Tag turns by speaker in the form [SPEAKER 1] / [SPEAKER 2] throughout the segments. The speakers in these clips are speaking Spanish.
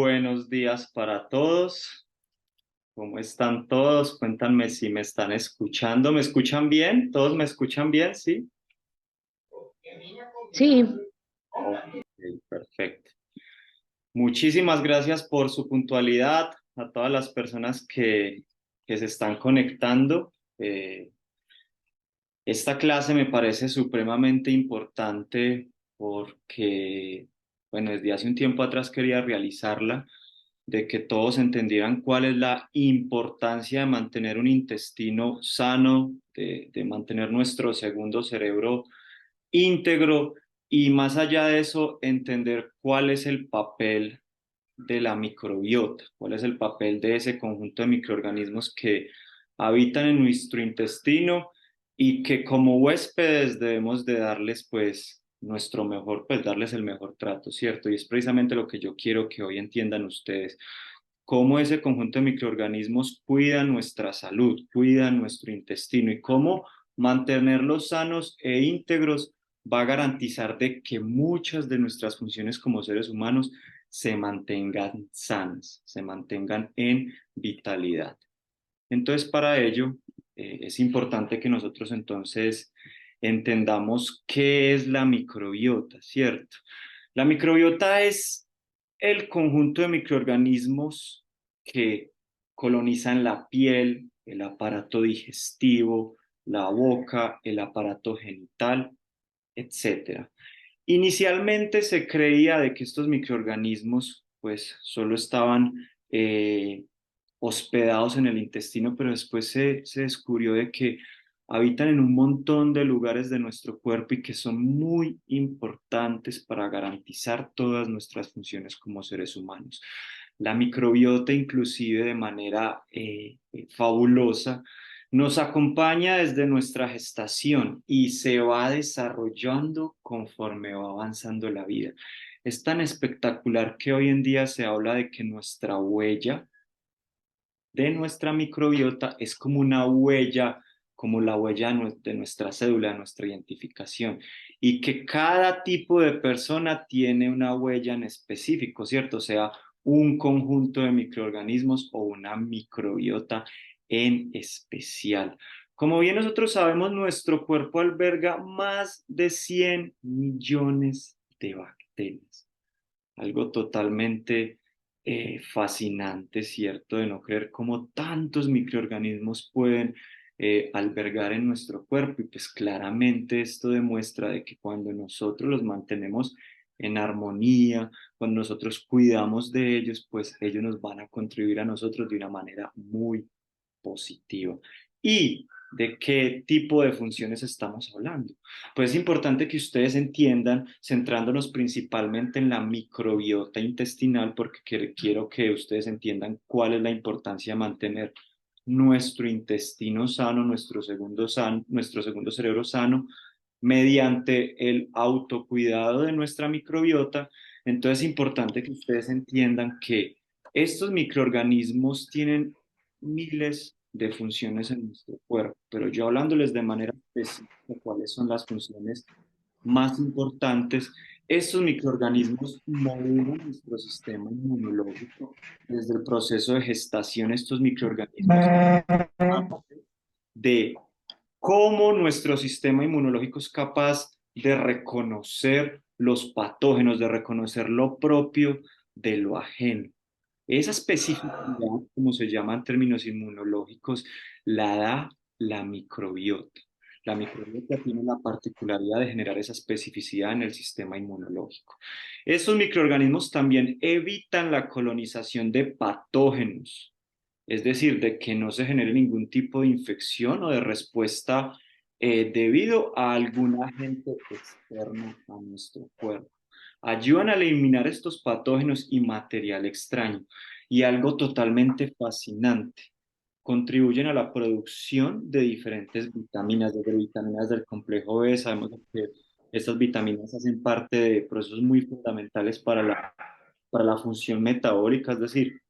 [SPEAKER 1] Buenos días para todos. ¿Cómo están todos? Cuéntanme si me están escuchando. ¿Me escuchan bien? ¿Todos me escuchan bien? ¿Sí?
[SPEAKER 2] Sí,
[SPEAKER 1] Ok, perfecto. Muchísimas gracias por su puntualidad, a todas las personas que se están conectando. Esta clase me parece supremamente importante porque, bueno, desde hace un tiempo atrás quería realizarla, de que todos entendieran cuál es la importancia de mantener un intestino sano, de mantener nuestro segundo cerebro íntegro y más allá de eso, entender cuál es el papel de la microbiota, cuál es el papel de ese conjunto de microorganismos que habitan en nuestro intestino y que como huéspedes debemos de darles pues nuestro mejor, pues darles el mejor trato, ¿cierto? Y es precisamente lo que yo quiero que hoy entiendan ustedes, cómo ese conjunto de microorganismos cuida nuestra salud, cuida nuestro intestino y cómo mantenerlos sanos e íntegros va a garantizar de que muchas de nuestras funciones como seres humanos se mantengan sanas, se mantengan en vitalidad. Entonces, para ello, es importante que nosotros entonces entendamos qué es la microbiota, ¿cierto? La microbiota es el conjunto de microorganismos que colonizan la piel, el aparato digestivo, la boca, el aparato genital, etcétera. Inicialmente se creía de que estos microorganismos pues solo estaban hospedados en el intestino, pero después se descubrió de que habitan en un montón de lugares de nuestro cuerpo y que son muy importantes para garantizar todas nuestras funciones como seres humanos. La microbiota, inclusive de manera fabulosa, nos acompaña desde nuestra gestación y se va desarrollando conforme va avanzando la vida. Es tan espectacular que hoy en día se habla de que nuestra huella de nuestra microbiota es como una huella, como la huella de nuestra cédula, de nuestra identificación, y que cada tipo de persona tiene una huella en específico, ¿cierto? O sea, un conjunto de microorganismos o una microbiota en especial. Como bien nosotros sabemos, nuestro cuerpo alberga más de 100 millones de bacterias, algo totalmente fascinante, ¿cierto? De no creer cómo tantos microorganismos pueden albergar en nuestro cuerpo. Y pues claramente esto demuestra de que cuando nosotros los mantenemos en armonía, cuando nosotros cuidamos de ellos, pues ellos nos van a contribuir a nosotros de una manera muy positiva. ¿Y de qué tipo de funciones estamos hablando? Pues es importante que ustedes entiendan, centrándonos principalmente en la microbiota intestinal, porque quiero que ustedes entiendan cuál es la importancia de mantener nuestro intestino sano, nuestro segundo cerebro sano, mediante el autocuidado de nuestra microbiota. Entonces es importante que ustedes entiendan que estos microorganismos tienen miles de funciones en nuestro cuerpo, pero yo hablándoles de manera específica cuáles son las funciones más importantes, estos microorganismos modulan nuestro sistema inmunológico. Desde el proceso de gestación, estos microorganismos de cómo nuestro sistema inmunológico es capaz de reconocer los patógenos, de reconocer lo propio de lo ajeno. Esa especificidad, como se llama en términos inmunológicos, la da la microbiota. La microbiota tiene la particularidad de generar esa especificidad en el sistema inmunológico. Estos microorganismos también evitan la colonización de patógenos, es decir, de que no se genere ningún tipo de infección o de respuesta debido a algún agente externo a nuestro cuerpo. Ayudan a eliminar estos patógenos y material extraño. Y algo totalmente fascinante, contribuyen a la producción de diferentes vitaminas, desde vitaminas del complejo B. Sabemos que estas vitaminas hacen parte de procesos muy fundamentales para la función metabólica, es decir,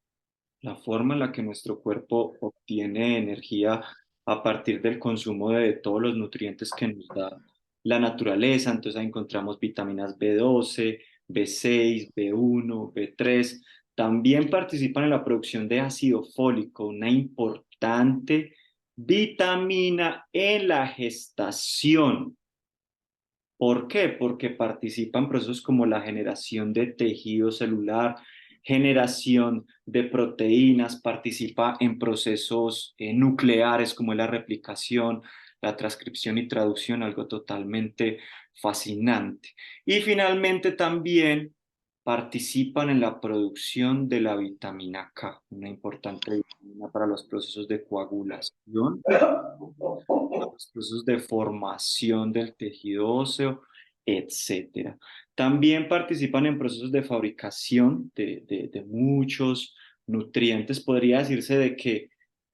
[SPEAKER 1] la forma en la que nuestro cuerpo obtiene energía a partir del consumo de todos los nutrientes que nos da la naturaleza. Entonces ahí encontramos vitaminas B12, B6, B1, B3. También participan en la producción de ácido fólico, una importante vitamina en la gestación. ¿Por qué? Porque participan en procesos como la generación de tejido celular, generación de proteínas, participa en procesos nucleares como es la replicación, la transcripción y traducción, algo totalmente fascinante. Y finalmente también participan en la producción de la vitamina K, una importante vitamina para los procesos de coagulación, los procesos de formación del tejido óseo, etcétera. También participan en procesos de fabricación de muchos nutrientes. Podría decirse de que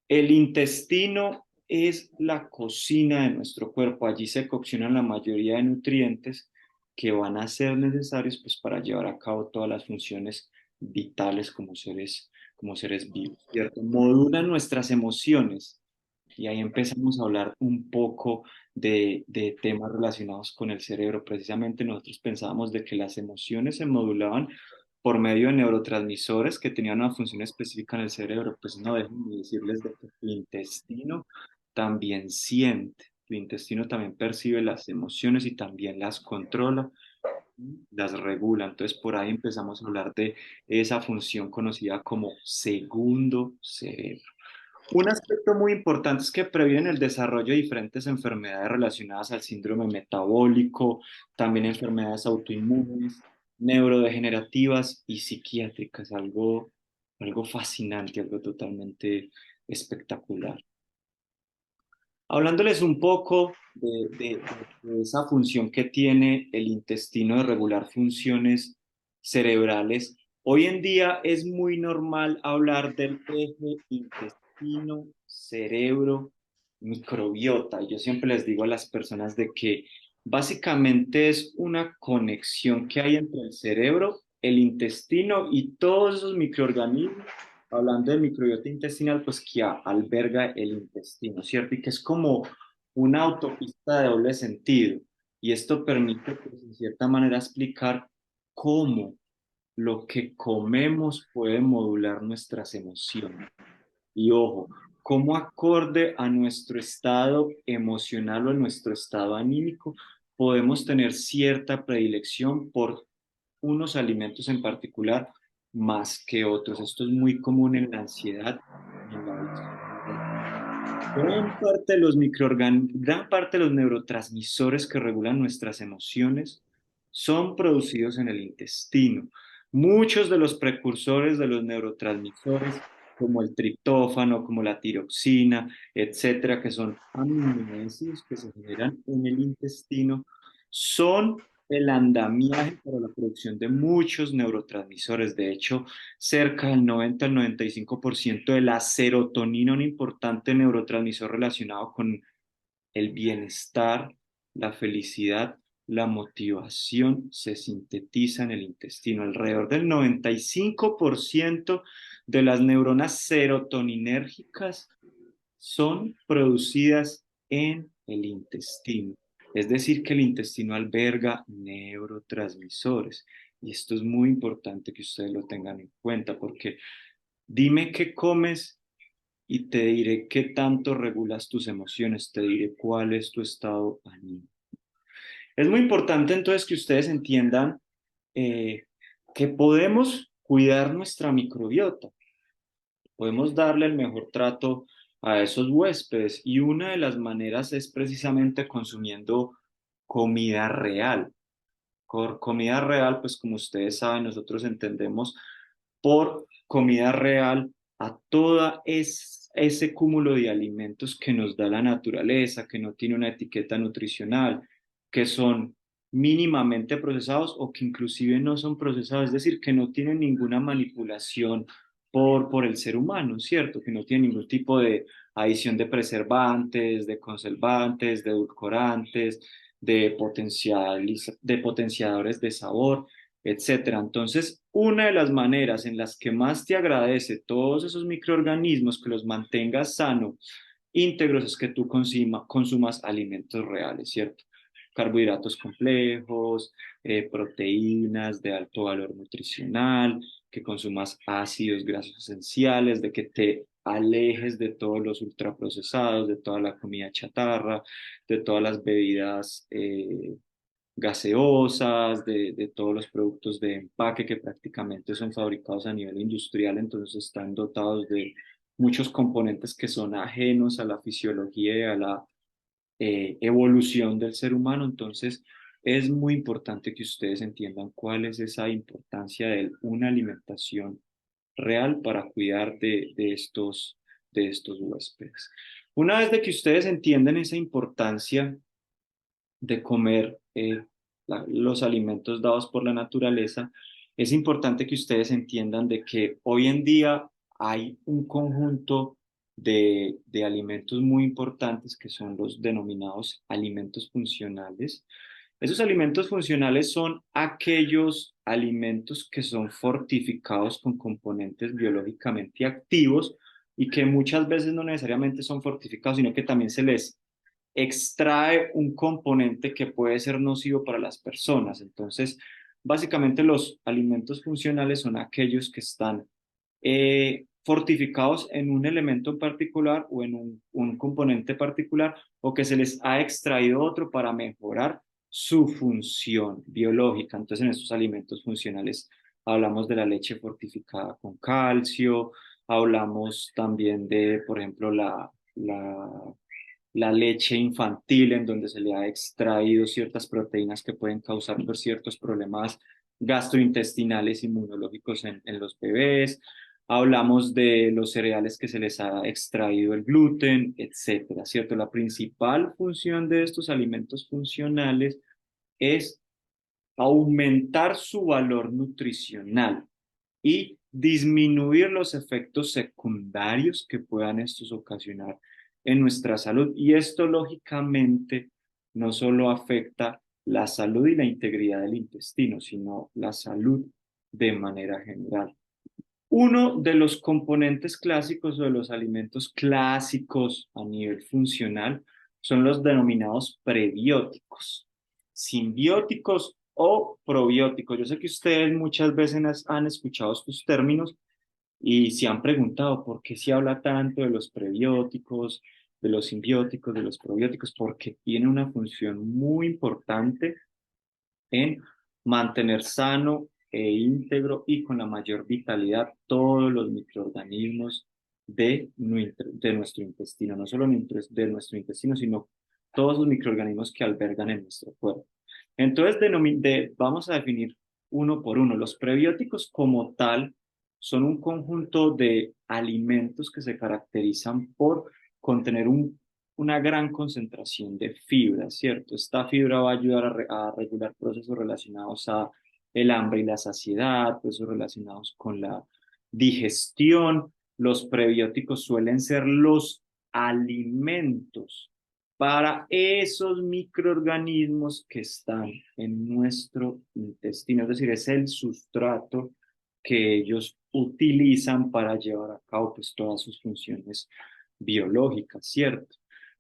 [SPEAKER 1] el intestino es la cocina de nuestro cuerpo. Allí se coccionan la mayoría de nutrientes que van a ser necesarios pues, para llevar a cabo todas las funciones vitales como seres vivos, ¿cierto? Modulan nuestras emociones y ahí empezamos a hablar un poco de temas relacionados con el cerebro. Precisamente nosotros pensábamos de que las emociones se modulaban por medio de neurotransmisores que tenían una función específica en el cerebro. Pues no dejen de decirles de que tu intestino también siente, tu intestino también percibe las emociones y también las controla, las regula. Entonces por ahí empezamos a hablar de esa función conocida como segundo cerebro. Un aspecto muy importante es que previenen el desarrollo de diferentes enfermedades relacionadas al síndrome metabólico, también enfermedades autoinmunes, neurodegenerativas y psiquiátricas, algo fascinante, algo totalmente espectacular. Hablándoles un poco de esa función que tiene el intestino de regular funciones cerebrales, hoy en día es muy normal hablar del eje intestino, cerebro, microbiota. Y yo siempre les digo a las personas de que básicamente es una conexión que hay entre el cerebro, el intestino y todos esos microorganismos, hablando de microbiota intestinal, pues que alberga el intestino, ¿cierto? Y que es como una autopista de doble sentido. Y esto permite, pues, en cierta manera, explicar cómo lo que comemos puede modular nuestras emociones. Y ojo, cómo acorde a nuestro estado emocional o a nuestro estado anímico, podemos tener cierta predilección por unos alimentos en particular más que otros. Esto es muy común en la ansiedad y en la adicción. Gran parte de los neurotransmisores que regulan nuestras emociones son producidos en el intestino. Muchos de los precursores de los neurotransmisores, como el triptófano, como la tiroxina, etcétera, que son aminoácidos que se generan en el intestino, son el andamiaje para la producción de muchos neurotransmisores. De hecho, cerca del 90 al 95% de la serotonina, un importante neurotransmisor relacionado con el bienestar, la felicidad, la motivación, se sintetiza en el intestino. Alrededor del 95% de las neuronas serotoninérgicas son producidas en el intestino. Es decir, que el intestino alberga neurotransmisores. Y esto es muy importante que ustedes lo tengan en cuenta porque dime qué comes y te diré qué tanto regulas tus emociones, te diré cuál es tu estado anímico. Es muy importante entonces que ustedes entiendan eh, que podemos cuidar nuestra microbiota, podemos darle el mejor trato a esos huéspedes y una de las maneras es precisamente consumiendo comida real. Comida real, pues como ustedes saben, nosotros entendemos por comida real a ese cúmulo de alimentos que nos da la naturaleza, que no tiene una etiqueta nutricional, que son mínimamente procesados o que inclusive no son procesados, es decir, que no tienen ninguna manipulación por el ser humano, ¿cierto? Que no tienen ningún tipo de adición de preservantes, de conservantes, de edulcorantes, de potenciadores de sabor, etcétera. Entonces, una de las maneras en las que más te agradece todos esos microorganismos que los mantengas sanos, íntegros, es que tú consumas alimentos reales, ¿cierto? Carbohidratos complejos, proteínas de alto valor nutricional, que consumas ácidos grasos esenciales, de que te alejes de todos los ultraprocesados, de toda la comida chatarra, de todas las bebidas gaseosas, de todos los productos de empaque que prácticamente son fabricados a nivel industrial, entonces están dotados de muchos componentes que son ajenos a la fisiología y a la evolución del ser humano. Entonces, es muy importante que ustedes entiendan cuál es esa importancia de una alimentación real para cuidar de estos huéspedes. Una vez de que ustedes entienden esa importancia de comer los alimentos dados por la naturaleza, es importante que ustedes entiendan de que hoy en día hay un conjunto de alimentos muy importantes que son los denominados alimentos funcionales. Esos alimentos funcionales son aquellos alimentos que son fortificados con componentes biológicamente activos y que muchas veces no necesariamente son fortificados, sino que también se les extrae un componente que puede ser nocivo para las personas. Entonces, básicamente los alimentos funcionales son aquellos que están fortificados en un elemento en particular o en un componente particular o que se les ha extraído otro para mejorar su función biológica. Entonces, en estos alimentos funcionales hablamos de la leche fortificada con calcio, hablamos también de, por ejemplo, la leche infantil en donde se le ha extraído ciertas proteínas que pueden causar pues, ciertos problemas gastrointestinales, inmunológicos en los bebés. Hablamos de los cereales que se les ha extraído el gluten, etcétera, ¿cierto? La principal función de estos alimentos funcionales es aumentar su valor nutricional y disminuir los efectos secundarios que puedan estos ocasionar en nuestra salud. Y esto, lógicamente, no solo afecta la salud y la integridad del intestino, sino la salud de manera general. Uno de los componentes clásicos o de los alimentos clásicos a nivel funcional son los denominados prebióticos, simbióticos o probióticos. Yo sé que ustedes muchas veces han escuchado estos términos y se han preguntado por qué se habla tanto de los prebióticos, de los simbióticos, de los probióticos, porque tiene una función muy importante en mantener sano e íntegro y con la mayor vitalidad todos los microorganismos de nuestro intestino, no solo de nuestro intestino, sino todos los microorganismos que albergan en nuestro cuerpo. Entonces, vamos a definir uno por uno. Los prebióticos como tal son un conjunto de alimentos que se caracterizan por contener una gran concentración de fibra, ¿cierto? Esta fibra va a ayudar a regular procesos relacionados a el hambre y la saciedad, procesos relacionados con la digestión. Los prebióticos suelen ser los alimentos para esos microorganismos que están en nuestro intestino, es decir, es el sustrato que ellos utilizan para llevar a cabo pues, todas sus funciones biológicas, ¿cierto?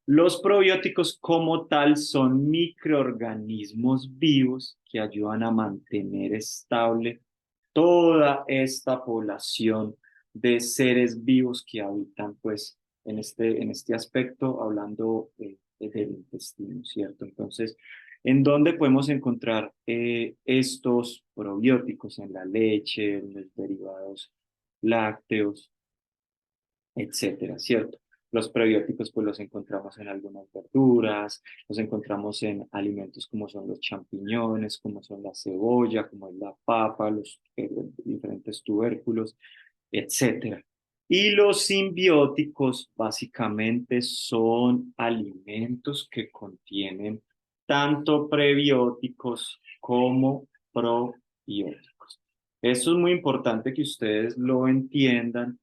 [SPEAKER 1] Los probióticos como tal son microorganismos vivos que ayudan a mantener estable toda esta población de seres vivos que habitan pues en este aspecto, hablando del intestino, ¿cierto? Entonces, ¿en dónde podemos encontrar estos probióticos? En la leche, en los derivados lácteos, etcétera, ¿cierto? Los prebióticos pues los encontramos en algunas verduras, los encontramos en alimentos como son los champiñones, como son la cebolla, como es la papa, los diferentes tubérculos, etcétera. Y los simbióticos básicamente son alimentos que contienen tanto prebióticos como probióticos. Eso es muy importante que ustedes lo entiendan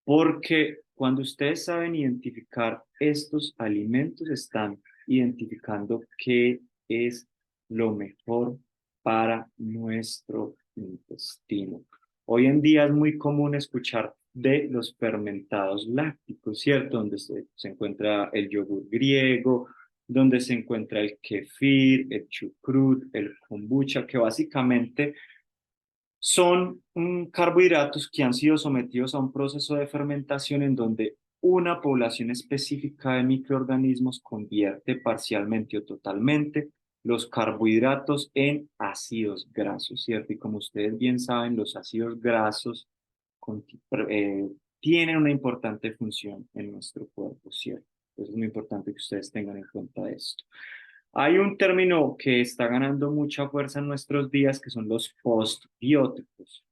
[SPEAKER 1] porque cuando ustedes saben identificar estos alimentos, están identificando qué es lo mejor para nuestro intestino. Hoy en día es muy común escuchar de los fermentados lácticos, ¿cierto? Donde se encuentra el yogur griego, donde se encuentra el kefir, el chucrut, el kombucha, que básicamente Son carbohidratos que han sido sometidos a un proceso de fermentación en donde una población específica de microorganismos convierte parcialmente o totalmente los carbohidratos en ácidos grasos, ¿cierto? Y como ustedes bien saben, los ácidos grasos conti- eh, tienen una importante función en nuestro cuerpo, ¿cierto? Entonces es muy importante que ustedes tengan en cuenta esto. Hay un término que está ganando mucha fuerza en nuestros días que son los postbióticos,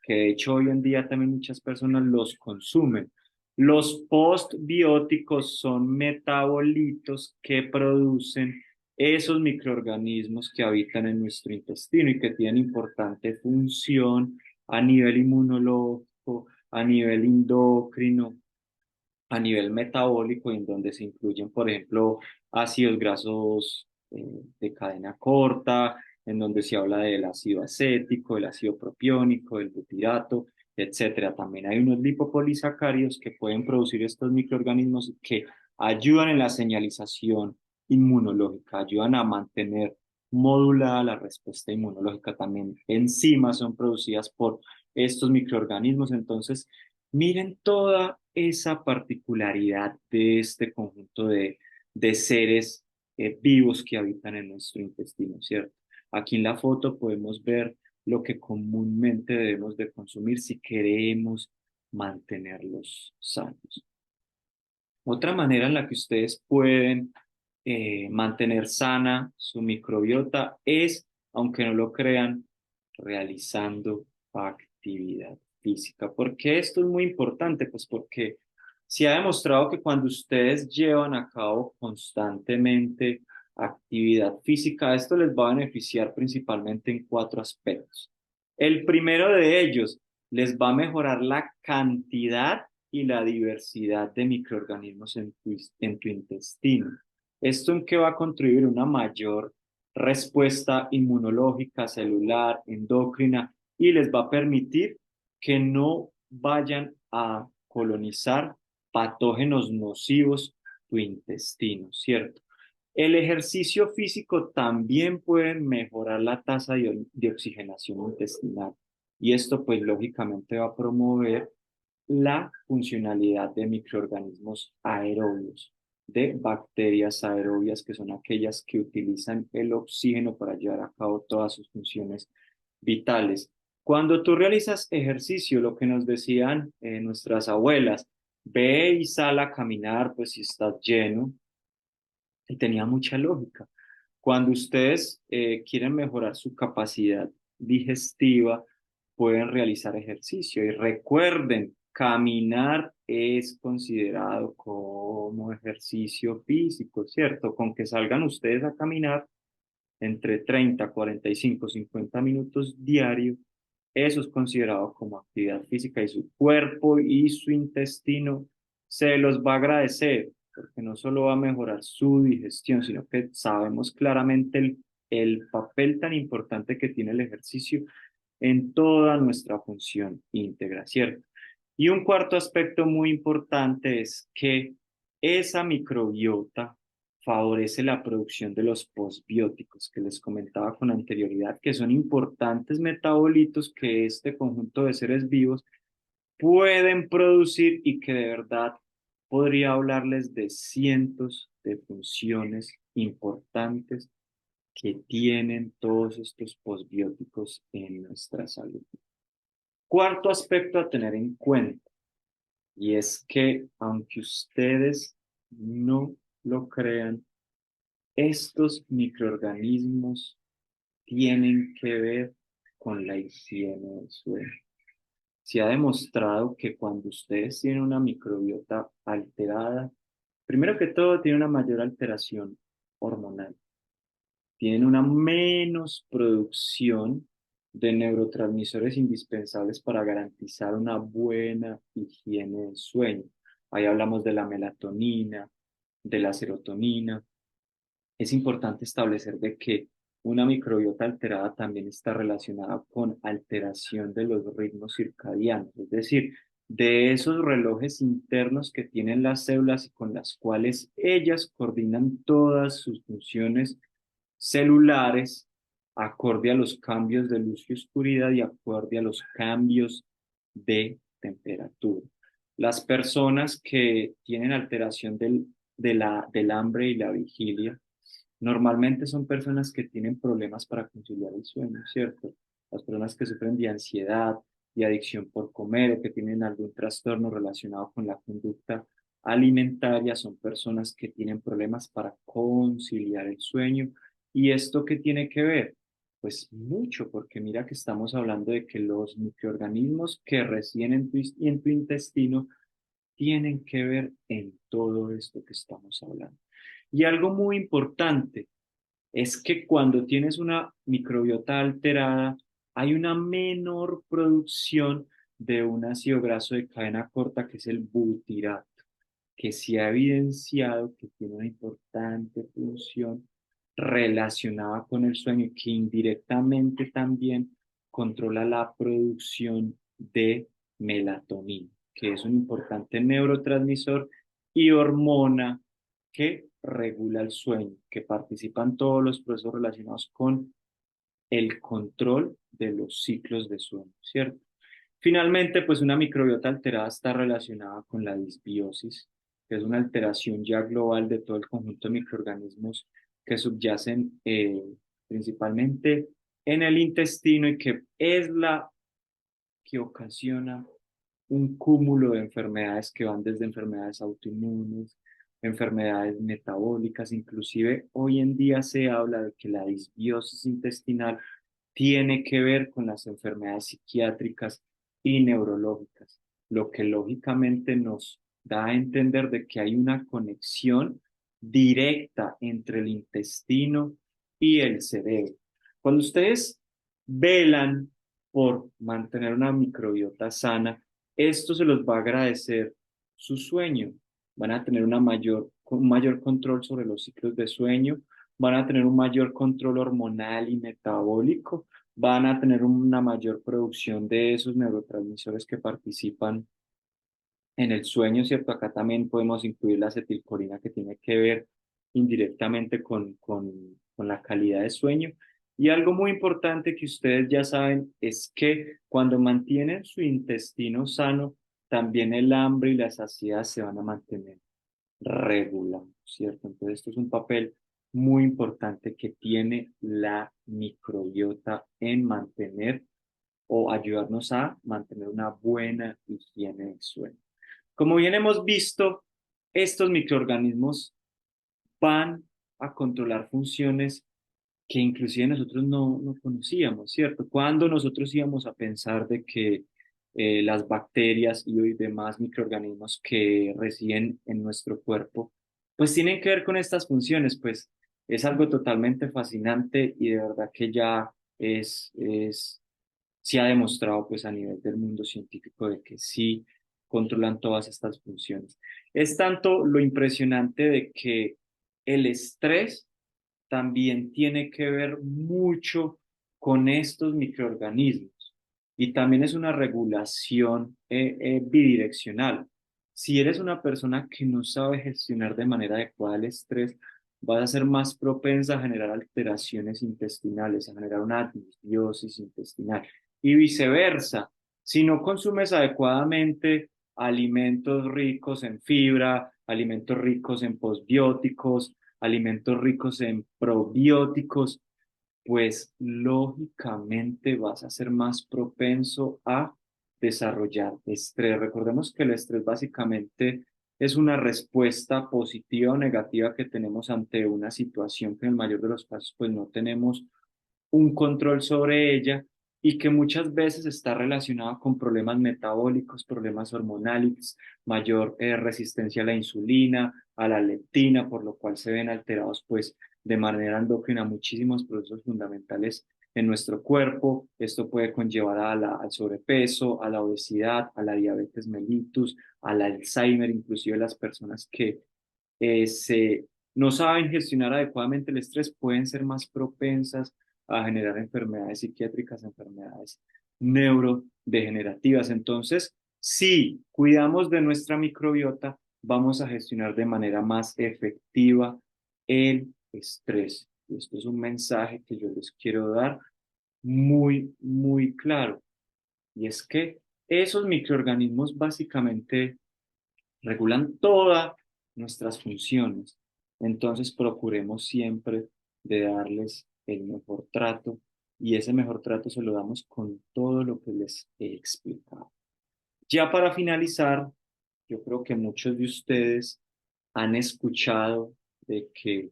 [SPEAKER 1] que de hecho hoy en día también muchas personas los consumen. Los postbióticos son metabolitos que producen esos microorganismos que habitan en nuestro intestino y que tienen importante función a nivel inmunológico, a nivel endocrino, a nivel metabólico, en donde se incluyen, por ejemplo, ácidos grasos de cadena corta, en donde se habla del ácido acético, el ácido propiónico, el butirato, etcétera. También hay unos lipopolisacáridos que pueden producir estos microorganismos que ayudan en la señalización inmunológica, ayudan a mantener modulada la respuesta inmunológica. También enzimas son producidas por estos microorganismos. Entonces, miren toda esa particularidad de este conjunto de seres vivos que habitan en nuestro intestino, ¿cierto? Aquí en la foto podemos ver lo que comúnmente debemos de consumir si queremos mantenerlos sanos. Otra manera en la que ustedes pueden mantener sana su microbiota es, aunque no lo crean, realizando actividad física. ¿Por qué esto es muy importante? Pues porque se ha demostrado que cuando ustedes llevan a cabo constantemente actividad física, esto les va a beneficiar principalmente en cuatro aspectos. El primero de ellos, les va a mejorar la cantidad y la diversidad de microorganismos en tu intestino. ¿Esto en qué va a contribuir? Una mayor respuesta inmunológica, celular, endocrina, y les va a permitir que no vayan a colonizar patógenos nocivos tu intestino, ¿cierto? El ejercicio físico también puede mejorar la tasa de oxigenación intestinal y esto pues lógicamente va a promover la funcionalidad de microorganismos aerobios, de bacterias aerobias que son aquellas que utilizan el oxígeno para llevar a cabo todas sus funciones vitales. Cuando tú realizas ejercicio, lo que nos decían nuestras abuelas, ve y sal a caminar, pues si estás lleno, y tenía mucha lógica. Cuando ustedes quieren mejorar su capacidad digestiva, pueden realizar ejercicio. Y recuerden, caminar es considerado como ejercicio físico, ¿cierto? Con que salgan ustedes a caminar entre 30, 45, 50 minutos diario, eso es considerado como actividad física y su cuerpo y su intestino se los va a agradecer, porque no solo va a mejorar su digestión, sino que sabemos claramente el papel tan importante que tiene el ejercicio en toda nuestra función íntegra, ¿cierto? Y un cuarto aspecto muy importante es que esa microbiota favorece la producción de los postbióticos que les comentaba con anterioridad, que son importantes metabolitos que este conjunto de seres vivos pueden producir y que de verdad podría hablarles de cientos de funciones importantes que tienen todos estos postbióticos en nuestra salud. Cuarto aspecto a tener en cuenta, y es que aunque ustedes no lo crean, estos microorganismos tienen que ver con la higiene del suelo. Se ha demostrado que cuando ustedes tienen una microbiota alterada, primero que todo tiene una mayor alteración hormonal, tienen una menos producción de neurotransmisores indispensables para garantizar una buena higiene del sueño. Ahí hablamos de la melatonina, de la serotonina. Es importante establecer de que una microbiota alterada también está relacionada con alteración de los ritmos circadianos, es decir, de esos relojes internos que tienen las células y con las cuales ellas coordinan todas sus funciones celulares acorde a los cambios de luz y oscuridad y acorde a los cambios de temperatura. Las personas que tienen alteración del hambre y la vigilia, normalmente son personas que tienen problemas para conciliar el sueño, ¿cierto? Las personas que sufren de ansiedad y adicción por comer o que tienen algún trastorno relacionado con la conducta alimentaria son personas que tienen problemas para conciliar el sueño. ¿Y esto qué tiene que ver? Pues mucho, porque mira que estamos hablando de que los microorganismos que residen en tu intestino tienen que ver en todo esto que estamos hablando. Y algo muy importante es que cuando tienes una microbiota alterada, hay una menor producción de un ácido graso de cadena corta que es el butirato, que se ha evidenciado que tiene una importante función relacionada con el sueño y que indirectamente también controla la producción de melatonina, que es un importante neurotransmisor y hormona que regula el sueño, que participan todos los procesos relacionados con el control de los ciclos de sueño, ¿cierto? Finalmente, pues una microbiota alterada está relacionada con la disbiosis, que es una alteración ya global de todo el conjunto de microorganismos que subyacen principalmente en el intestino y que es la que ocasiona un cúmulo de enfermedades que van desde enfermedades autoinmunes, enfermedades metabólicas, inclusive hoy en día se habla de que la disbiosis intestinal tiene que ver con las enfermedades psiquiátricas y neurológicas, lo que lógicamente nos da a entender de que hay una conexión directa entre el intestino y el cerebro. Cuando ustedes velan por mantener una microbiota sana, esto se los va a agradecer su sueño. Van a tener un mayor control sobre los ciclos de sueño, van a tener un mayor control hormonal y metabólico, van a tener una mayor producción de esos neurotransmisores que participan en el sueño, ¿cierto? Acá también podemos incluir la acetilcolina que tiene que ver indirectamente con la calidad de sueño. Y algo muy importante que ustedes ya saben es que cuando mantienen su intestino sano, también el hambre y la saciedad se van a mantener regulados, ¿cierto? Entonces, esto es un papel muy importante que tiene la microbiota en mantener o ayudarnos a mantener una buena higiene del sueño. Como bien hemos visto, estos microorganismos van a controlar funciones que inclusive nosotros no conocíamos, ¿cierto? Cuando nosotros íbamos a pensar de que las bacterias y hoy demás microorganismos que residen en nuestro cuerpo, pues tienen que ver con estas funciones, pues es algo totalmente fascinante y de verdad que ya se ha demostrado pues a nivel del mundo científico de que sí controlan todas estas funciones. Es tanto lo impresionante de que el estrés también tiene que ver mucho con estos microorganismos y también es una regulación bidireccional. Si eres una persona que no sabe gestionar de manera adecuada el estrés, vas a ser más propensa a generar alteraciones intestinales, a generar una disbiosis intestinal y viceversa. Si no consumes adecuadamente alimentos ricos en fibra, alimentos ricos en postbióticos, alimentos ricos en probióticos, pues lógicamente vas a ser más propenso a desarrollar estrés. Recordemos que el estrés básicamente es una respuesta positiva o negativa que tenemos ante una situación que en el mayor de los casos pues no tenemos un control sobre ella y que muchas veces está relacionado con problemas metabólicos, problemas hormonales, mayor resistencia a la insulina, a la leptina, por lo cual se ven alterados pues de manera endocrina muchísimos procesos fundamentales en nuestro cuerpo. Esto puede conllevar al sobrepeso, a la obesidad, a la diabetes mellitus, al Alzheimer, inclusive las personas que no saben gestionar adecuadamente el estrés pueden ser más propensas a generar enfermedades psiquiátricas, enfermedades neurodegenerativas. Entonces, si cuidamos de nuestra microbiota, vamos a gestionar de manera más efectiva el estrés. Y esto es un mensaje que yo les quiero dar muy, muy claro. Y es que esos microorganismos básicamente regulan todas nuestras funciones. Entonces procuremos siempre de darles el mejor trato y ese mejor trato se lo damos con todo lo que les he explicado. Ya para finalizar, yo creo que muchos de ustedes han escuchado de que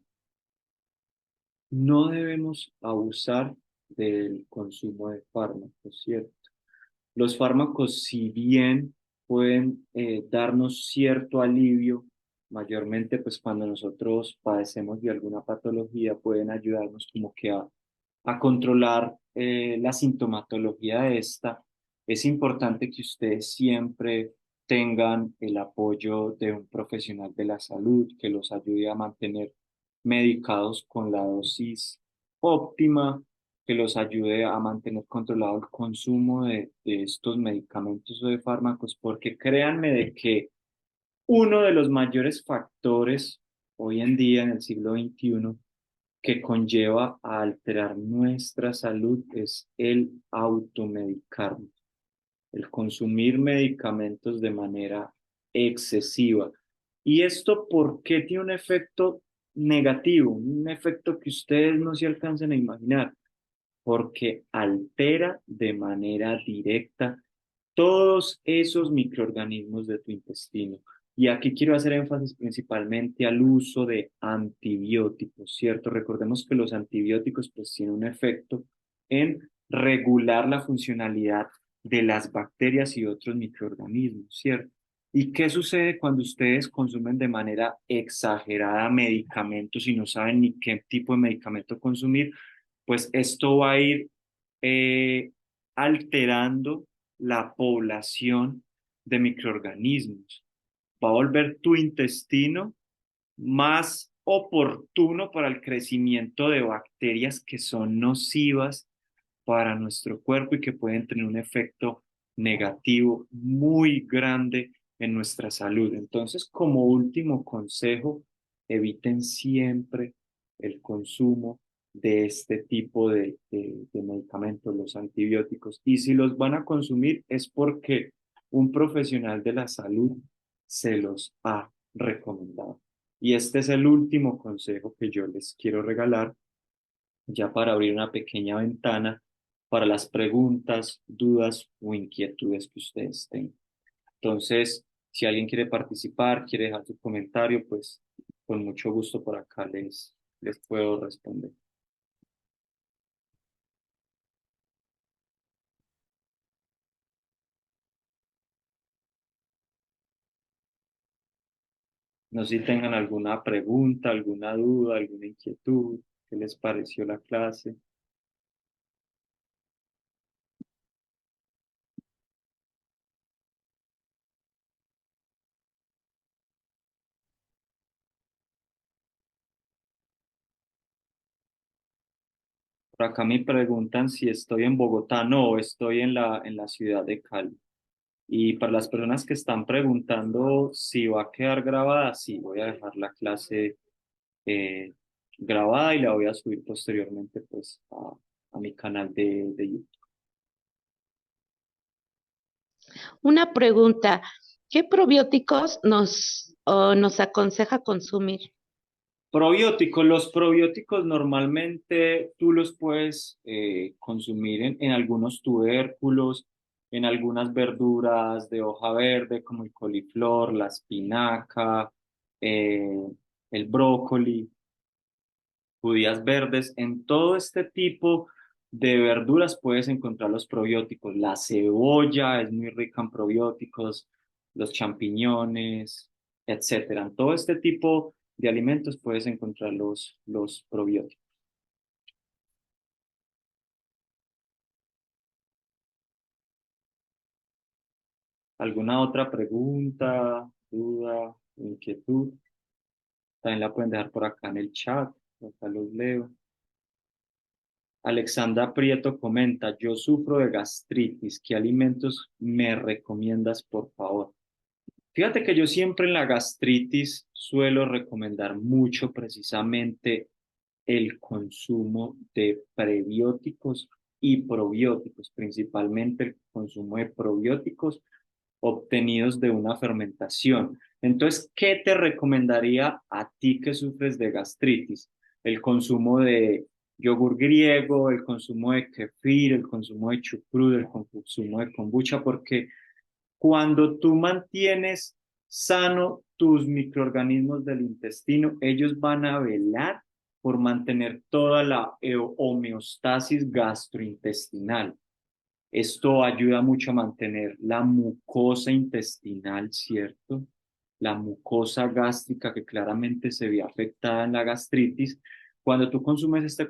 [SPEAKER 1] no debemos abusar del consumo de fármacos, ¿cierto? Los fármacos, si bien pueden darnos cierto alivio, mayormente pues cuando nosotros padecemos de alguna patología, pueden ayudarnos como que a controlar la sintomatología de esta. Es importante que ustedes siempre tengan el apoyo de un profesional de la salud que los ayude a mantener medicados con la dosis óptima, que los ayude a mantener controlado el consumo de estos medicamentos o de fármacos, porque créanme de que uno de los mayores factores hoy en día en el siglo XXI que conlleva a alterar nuestra salud es el automedicarnos, el consumir medicamentos de manera excesiva. ¿Y esto por qué tiene un efecto negativo? Un efecto que ustedes no se alcanzan a imaginar, porque altera de manera directa todos esos microorganismos de tu intestino. Y aquí quiero hacer énfasis principalmente al uso de antibióticos, ¿cierto? Recordemos que los antibióticos pues tienen un efecto en regular la funcionalidad de las bacterias y otros microorganismos, ¿cierto? ¿Y qué sucede cuando ustedes consumen de manera exagerada medicamentos y no saben ni qué tipo de medicamento consumir? Pues esto va a ir eh, alterando la población de microorganismos. Va a volver tu intestino más oportuno para el crecimiento de bacterias que son nocivas para nuestro cuerpo y que pueden tener un efecto negativo muy grande en nuestra salud. Entonces, como último consejo, eviten siempre el consumo de este tipo de medicamentos, los antibióticos. Y si los van a consumir es porque un profesional de la salud se los ha recomendado. Y este es el último consejo que yo les quiero regalar, ya para abrir una pequeña ventana para las preguntas, dudas o inquietudes que ustedes tengan. Entonces, si alguien quiere participar, quiere dejar su comentario, pues con mucho gusto por acá les puedo responder. No sé si tengan alguna pregunta, alguna duda, alguna inquietud, qué les pareció la clase. Por acá me preguntan si estoy en Bogotá. No, estoy en la ciudad de Cali. Y para las personas que están preguntando si va a quedar grabada, sí, voy a dejar la clase eh, grabada y la voy a subir posteriormente pues a mi canal de YouTube.
[SPEAKER 2] Una pregunta, ¿qué probióticos nos aconseja consumir?
[SPEAKER 1] Probióticos, los probióticos normalmente tú los puedes consumir en algunos tubérculos, en algunas verduras de hoja verde como el coliflor, la espinaca, eh, el brócoli, judías verdes. En todo este tipo de verduras puedes encontrar los probióticos. La cebolla es muy rica en probióticos, los champiñones, etcétera. En todo este tipo de alimentos puedes encontrar los probióticos. ¿Alguna otra pregunta, duda, inquietud? También la pueden dejar por acá en el chat. Acá los leo. Alexandra Prieto comenta, yo sufro de gastritis. ¿Qué alimentos me recomiendas, por favor? Fíjate que yo siempre en la gastritis suelo recomendar mucho precisamente el consumo de prebióticos y probióticos, principalmente el consumo de probióticos obtenidos de una fermentación. Entonces, ¿qué te recomendaría a ti que sufres de gastritis? El consumo de yogur griego, el consumo de kefir, el consumo de chucrut, el consumo de kombucha, porque cuando tú mantienes sano tus microorganismos del intestino, ellos van a velar por mantener toda la homeostasis gastrointestinal. Esto ayuda mucho a mantener la mucosa intestinal, ¿cierto? La mucosa gástrica que claramente se ve afectada en la gastritis. Cuando tú consumes estos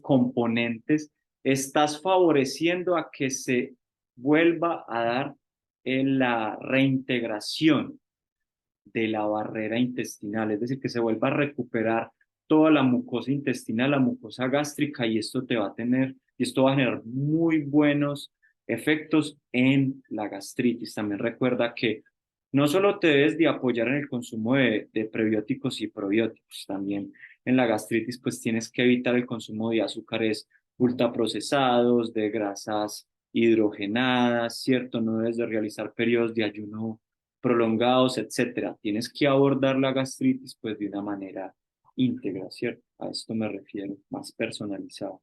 [SPEAKER 1] componentes, estás favoreciendo a que se vuelva a dar en la reintegración de la barrera intestinal, es decir, que se vuelva a recuperar toda la mucosa intestinal, la mucosa gástrica, y esto va a generar muy buenos efectos en la gastritis. También recuerda que no solo te debes de apoyar en el consumo de prebióticos y probióticos, también en la gastritis pues tienes que evitar el consumo de azúcares ultraprocesados, de grasas hidrogenadas, ¿cierto? No debes de realizar periodos de ayuno prolongados, etcétera. Tienes que abordar la gastritis pues de una manera íntegra, ¿cierto? A esto me refiero, más personalizado.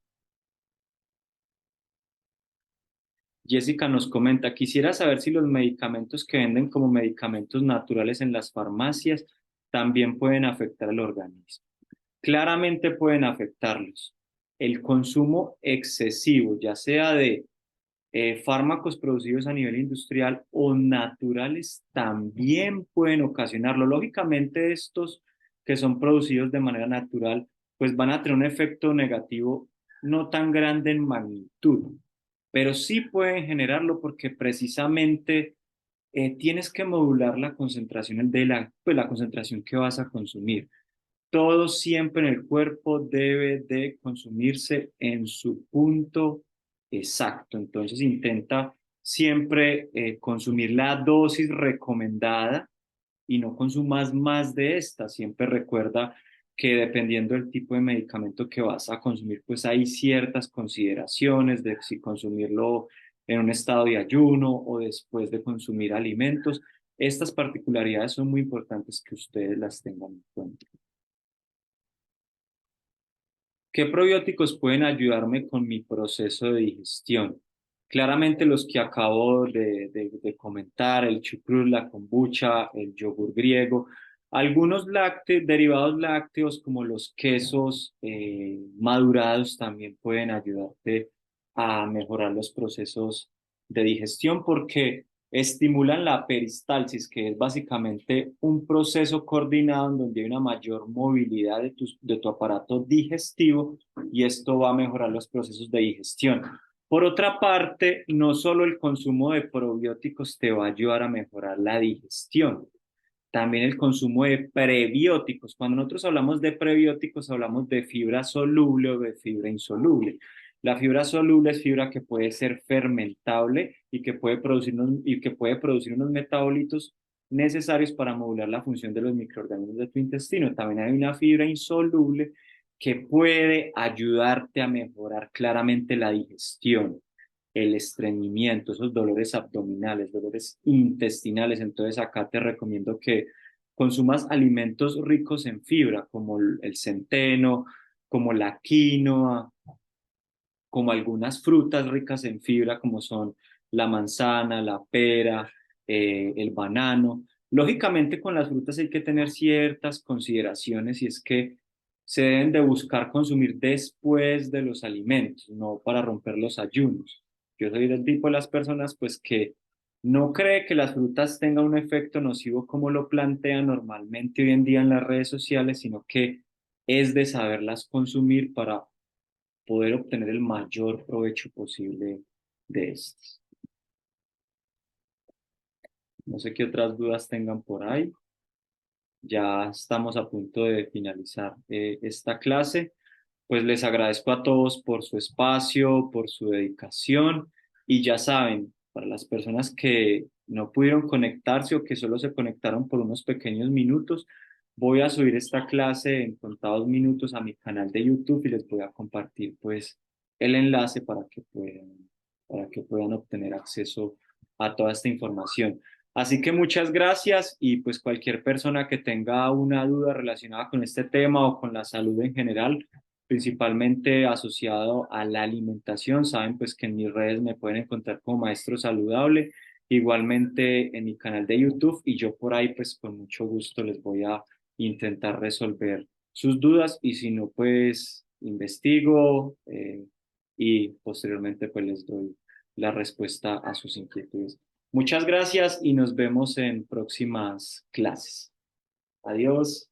[SPEAKER 1] Jessica nos comenta, quisiera saber si los medicamentos que venden como medicamentos naturales en las farmacias también pueden afectar al organismo. Claramente pueden afectarlos. El consumo excesivo, ya sea de fármacos producidos a nivel industrial o naturales, también pueden ocasionarlo. Lógicamente, estos que son producidos de manera natural, pues van a tener un efecto negativo no tan grande en magnitud, pero sí pueden generarlo porque precisamente tienes que modular la concentración pues, la concentración que vas a consumir. Todo siempre en el cuerpo debe de consumirse en su punto exacto. Entonces intenta siempre consumir la dosis recomendada y no consumas más de esta. Siempre recuerda que dependiendo del tipo de medicamento que vas a consumir, pues hay ciertas consideraciones de si consumirlo en un estado de ayuno o después de consumir alimentos. Estas particularidades son muy importantes que ustedes las tengan en cuenta. ¿Qué probióticos pueden ayudarme con mi proceso de digestión? Claramente los que acabo de comentar, el chucrut, la kombucha, el yogur griego, algunos derivados lácteos como los quesos madurados también pueden ayudarte a mejorar los procesos de digestión porque estimulan la peristalsis, que es básicamente un proceso coordinado en donde hay una mayor movilidad de tu aparato digestivo y esto va a mejorar los procesos de digestión. Por otra parte, no solo el consumo de probióticos te va a ayudar a mejorar la digestión, también el consumo de prebióticos. Cuando nosotros hablamos de prebióticos, hablamos de fibra soluble o de fibra insoluble. La fibra soluble es fibra que puede ser fermentable y que puede producir unos metabolitos necesarios para modular la función de los microorganismos de tu intestino. También hay una fibra insoluble que puede ayudarte a mejorar claramente la digestión, el estreñimiento, esos dolores abdominales, dolores intestinales. Entonces acá te recomiendo que consumas alimentos ricos en fibra, como el centeno, como la quinoa, como algunas frutas ricas en fibra, como son la manzana, la pera, el banano. Lógicamente con las frutas hay que tener ciertas consideraciones y es que se deben de buscar consumir después de los alimentos, no para romper los ayunos. Yo soy del tipo de las personas pues que no cree que las frutas tengan un efecto nocivo como lo plantean normalmente hoy en día en las redes sociales, sino que es de saberlas consumir para poder obtener el mayor provecho posible de estos. No sé qué otras dudas tengan por ahí. Ya estamos a punto de finalizar esta clase. Pues les agradezco a todos por su espacio, por su dedicación y ya saben, para las personas que no pudieron conectarse o que solo se conectaron por unos pequeños minutos, Voy a subir esta clase en contados minutos a mi canal de YouTube y les voy a compartir pues el enlace para que puedan obtener acceso a toda esta información. Así que muchas gracias y pues cualquier persona que tenga una duda relacionada con este tema o con la salud en general, principalmente asociado a la alimentación, saben pues que en mis redes me pueden encontrar como Maestro Saludable, igualmente en mi canal de YouTube y yo por ahí pues con mucho gusto les voy a intentar resolver sus dudas y si no pues investigo y posteriormente pues les doy la respuesta a sus inquietudes. Muchas gracias y nos vemos en próximas clases. Adiós.